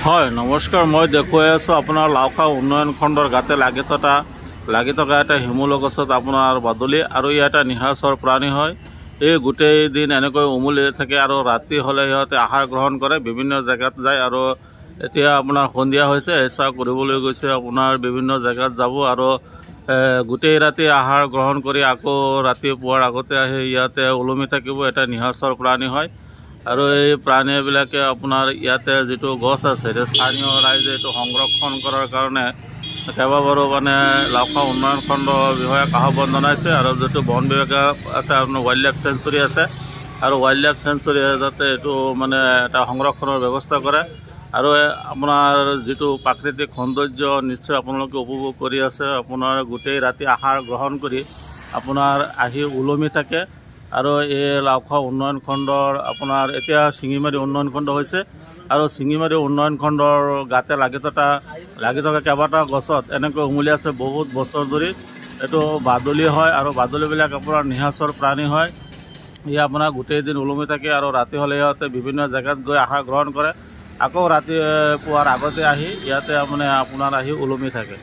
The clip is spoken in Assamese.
হয় নমস্কাৰ, মই দেখুৱাই আছোঁ আপোনাৰ লাওখা উন্নয়ন খণ্ডৰ গাতে লাগি থকা এটা শিমলু গছত আপোনাৰ বাদুলি আৰু ই এটা নিশাচৰ প্ৰাণী হয়। এই গোটেই দিন এনেকৈ উমলি থাকে আৰু ৰাতি হ'লে সিহঁতে আহাৰ গ্ৰহণ কৰে, বিভিন্ন জেগাত যায়। আৰু এতিয়া আপোনাৰ সন্ধিয়া হৈছে, হেঁচা কৰিবলৈ গৈছে, আপোনাৰ বিভিন্ন জেগাত যাব আৰু গোটেই ৰাতি আহাৰ গ্ৰহণ কৰি আকৌ ৰাতিপুৱাৰ আগতে আহি ইয়াতে ওলমি থাকিব। এটা নিশাচৰ প্ৰাণী হয় আৰু এই প্ৰাণীবিলাকে আপোনাৰ ইয়াতে যিটো গছ আছে, স্থানীয় ৰাইজে এইটো সংৰক্ষণ কৰাৰ কাৰণে কেইবাবাৰো লাওখা উন্নয়ন খণ্ড বিষয়াক আহ্বান জনাইছে। আৰু যিটো বন বিভাগ আছে, ৱাইল্ড লাইফ চেঞ্চুৰী আছে, আৰু ৱাইল্ড লাইফ চেঞ্চুৰীয়ে যাতে এইটো এটা সংৰক্ষণৰ ব্যৱস্থা কৰে। আৰু আপোনাৰ যিটো প্ৰাকৃতিক সৌন্দৰ্য নিশ্চয় আপোনালোকে উপভোগ কৰি আছে। আপোনাৰ গোটেই ৰাতি আহাৰ গ্ৰহণ কৰি আপোনাৰ আহি ওলমি থাকে। আৰু এই লাওখা উন্নয়ন খণ্ডৰ আপোনাৰ এতিয়া শিঙিমাৰী উন্নয়ন খণ্ড হৈছে, আৰু শিঙিমাৰী উন্নয়ন খণ্ডৰ গাতে লাগি থকা কেইবাটাও গছত এনেকৈ উমলি আছে বহুত বছৰ ধৰি। এইটো বাদুলি হয় আৰু বাদুলিবিলাক আপোনাৰ নিশাচৰ প্ৰাণী হয়। ই আপোনাৰ গোটেই দিন ওলমি থাকে আৰু ৰাতি হ'লে সিহঁতে বিভিন্ন জেগাত গৈ আহাৰ গ্ৰহণ কৰে, আকৌ ৰাতিপুৱাৰ আগতে আহি ইয়াতে আপোনাৰ আহি ওলমি থাকে।